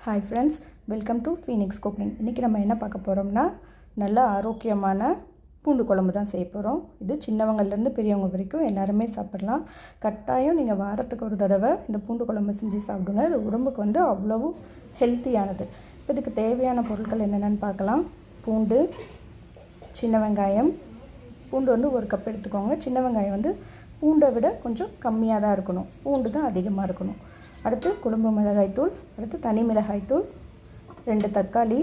Hi friends, welcome to Phoenix Cooking. இன்னைக்கு நம்ம என்ன பார்க்க போறோம்னா நல்ல ஆரோக்கியமான பூண்டு குழம்பு தான் செய்ய போறோம். இது சின்னவங்கல இருந்து பெரியவங்க வரைக்கும் எல்லாரும் சாப்பிடலாம். கட்டாயம் நீங்க வாரத்துக்கு ஒரு தடவை இந்த பூண்டு குழம்பு செஞ்சு சாப்பிடுங்க. இது உடம்புக்கு வந்து அவ்வளவு ஹெல்தியானது. இதுக்கு தேவையான பொருட்கள் என்னென்னன்னு பார்க்கலாம். பூண்டு, சின்ன வெங்காயம். பூண்டு வந்து 1 கப் எடுத்துக்கோங்க. சின்ன வெங்காயம் வந்து பூண்டை விட கொஞ்சம் கம்மியா தான் இருக்கணும். பூண்டு தான் அதிகமா இருக்கணும். அடுத்து குழம்பு மிளகாய் தூள், அடுத்து தனி மிளகாய் தூள், 2 தக்காளி,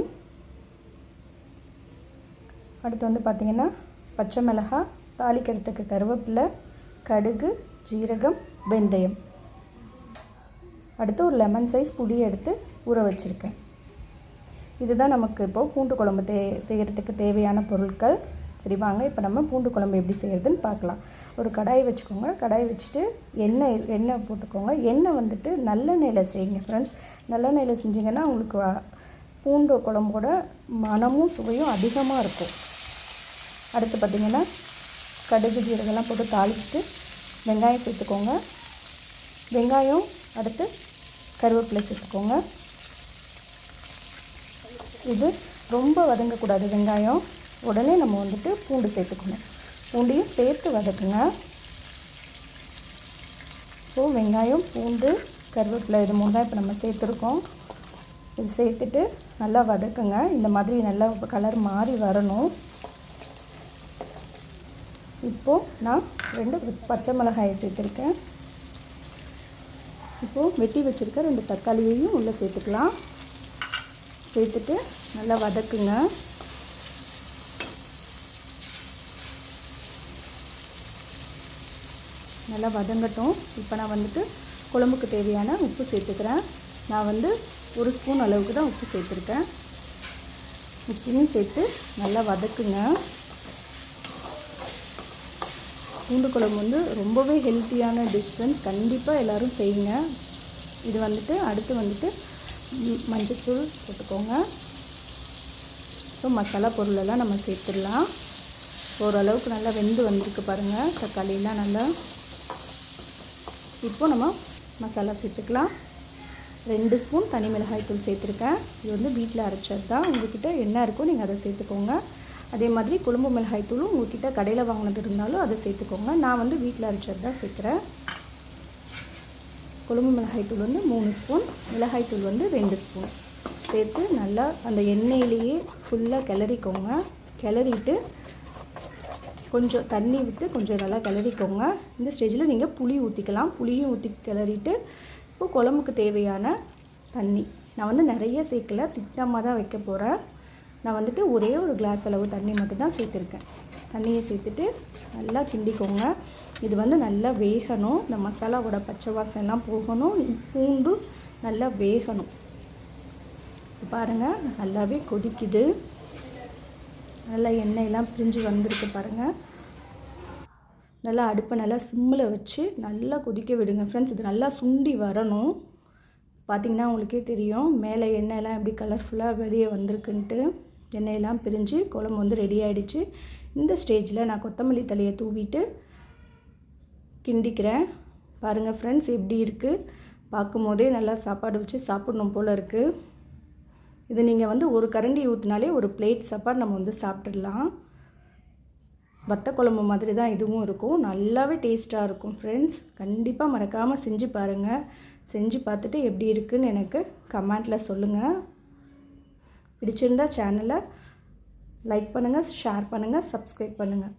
அடுத்து வந்து பாத்தீங்கன்னா பச்சை மிளகாய், தாளிக்கிறதுக்கு கருவேப்பிலை, கடுகு, ஜீரகம், வெந்தயம். அடுத்து ஒரு லெமன் சைஸ் புளி எடுத்து ஊற வச்சிருக்கேன். இதுதான் நமக்கு இப்போ பூண்டு குழம்பு செய்யறதுக்கு தேவையான பொருட்கள். சரி வாங்க இப்போ நம்ம பூண்டு குழம்பு எப்படி செய்யறதுன்னு பார்க்கலாம். ஒரு கடாய் வச்சுக்கோங்க. கடாய் வச்சுட்டு எண்ணெய் போட்டுக்கோங்க. எண்ணெய் வந்துட்டு நல்லெண்ணெயில் செய்யுங்க ஃப்ரெண்ட்ஸ். நல்லெண்ணெயில் செஞ்சீங்கன்னா உங்களுக்கு பூண்டு குழம்போட மனமும் சுவையும் அதிகமாக இருக்கும். அடுத்து பார்த்திங்கன்னா கடுகு ஜீரகம்லாம் போட்டு தாளிச்சிட்டு வெங்காயம் சேர்த்துக்கோங்க. வெங்காயம் அடுத்து கருவேப்பிலை சேர்த்துக்கோங்க. இது ரொம்ப வதங்கக்கூடாது. வெங்காயம் உடனே நம்ம வந்துட்டு பூண்டு சேர்த்துக்கணும். பூண்டையும் சேர்த்து வதக்குங்க. ஸோ வெங்காயம், பூண்டு, கருவேப்பிலை இது 3 தான் இப்போ நம்ம சேர்த்துருக்கோம். இது சேர்த்துட்டு நல்லா வதக்குங்க. இந்த மாதிரி நல்லா கலர் மாறி வரணும். இப்போது நான் 2 பச்சை மிளகாயை சேர்த்துருக்கேன். இப்போது வெட்டி வச்சுருக்க 2 தக்காளியையும் உள்ளே சேர்த்துக்கலாம். சேர்த்துட்டு நல்லா வதக்குங்க. நல்லா வதங்கட்டும். இப்போ நான் வந்துட்டு குழம்புக்கு தேவையான உப்பு சேர்த்துக்கிறேன். நான் வந்து 1 ஸ்பூன் அளவுக்கு தான் உப்பு சேர்த்துருக்கேன். உப்பையும் சேர்த்து நல்லா வதக்குங்க. பூண்டு குழம்பு வந்து ரொம்பவே ஹெல்த்தியான டிஷ் ஃப்ரெண்ட்ஸ். கண்டிப்பாக எல்லோரும் செய்யுங்க. இது வந்துட்டு அடுத்து வந்துட்டு மஞ்சள்தூள் போட்டுக்கோங்க. ஸோ மசாலா பொருளெல்லாம் நம்ம சேர்த்துடலாம். ஓரளவுக்கு நல்லா வெந்து வந்திருக்கு பாருங்கள். தக்காளியெலாம் நல்லா. இப்போ நம்ம மசாலா சேர்த்துக்கலாம். 2 ஸ்பூன் தனி மிளகாய் தூள் சேர்த்துருக்கேன். இது வந்து வீட்டில் அரைச்சது தான். உங்கள்கிட்ட என்ன இருக்கோ நீங்கள் அதை சேர்த்துக்கோங்க. அதே மாதிரி குழம்பு மிளகாய் தூளும் உங்கள்கிட்ட கடையில் வாங்கினது இருந்தாலும் அதை சேர்த்துக்கோங்க. நான் வந்து வீட்டில் அரைச்சது தான் சேர்க்குறேன். குழம்பு மிளகாய் தூள் வந்து 3 ஸ்பூன், மிளகாய் தூள் வந்து 2 ஸ்பூன் சேர்த்து நல்லா அந்த எண்ணெயிலேயே ஃபுல்லாக கிளறிக்கோங்க. கிளறிட்டு கொஞ்சம் தண்ணி விட்டு கொஞ்சம் நல்லா கிளறிக்கோங்க. இந்த ஸ்டேஜில் நீங்கள் புளி ஊற்றிக்கலாம். புளியும் ஊற்றி கிளறிட்டு இப்போது குழம்புக்கு தேவையான தண்ணி நான் வந்து நிறைய சேர்க்கல, திட்டமாக தான் வைக்க போகிறேன். நான் வந்துட்டு ஒரே ஒரு கிளாஸ் அளவு தண்ணி மட்டும் தான் சேர்த்துருக்கேன். தண்ணியை சேர்த்துட்டு நல்லா கிண்டிக்கோங்க. இது வந்து நல்லா வேகணும். இந்த மசாலாவோட பச்சை வாசனைலாம் போகணும். பூண்டு நல்லா வேகணும். பாருங்கள் நல்லாவே கொதிக்குது. நல்லா எண்ணெயெல்லாம் பிரிஞ்சு வந்திருக்கு பாருங்கள். நல்லா அடுப்பை நல்லா சிம்மில் வச்சு நல்லா கொதிக்க விடுங்க ஃப்ரெண்ட்ஸ். இது நல்லா சுண்டி வரணும். பார்த்திங்கன்னா உங்களுக்கே தெரியும் மேலே எண்ணெயெல்லாம் எப்படி கலர்ஃபுல்லாக வெளியே வந்திருக்குன்ட்டு. எண்ணெயெல்லாம் பிரிஞ்சு குழம்பு வந்து ரெடி ஆகிடுச்சு. இந்த ஸ்டேஜில் நான் கொத்தமல்லி தழையை தூவிட்டு கிண்டிக்கிறேன். பாருங்கள் ஃப்ரெண்ட்ஸ் எப்படி இருக்குது. பார்க்கும் போதே நல்லா சாப்பாடு வச்சு சாப்பிடணும் போல் இருக்குது. இது நீங்கள் வந்து ஒரு கரண்டி ஊற்றினாலே ஒரு பிளேட் சாப்பாடு நம்ம வந்து சாப்பிட்றலாம். வத்த குழம்பு மாதிரி தான் இதுவும் இருக்கும். நல்லாவே டேஸ்ட்டாக இருக்கும் ஃப்ரெண்ட்ஸ். கண்டிப்பாக மறக்காமல் செஞ்சு பாருங்கள். செஞ்சு பார்த்துட்டு எப்படி இருக்குன்னு எனக்கு கமெண்ட்டில் சொல்லுங்கள். பிடிச்சிருந்தா சேனலை லைக் பண்ணுங்கள், ஷேர் பண்ணுங்கள், சப்ஸ்கிரைப் பண்ணுங்கள்.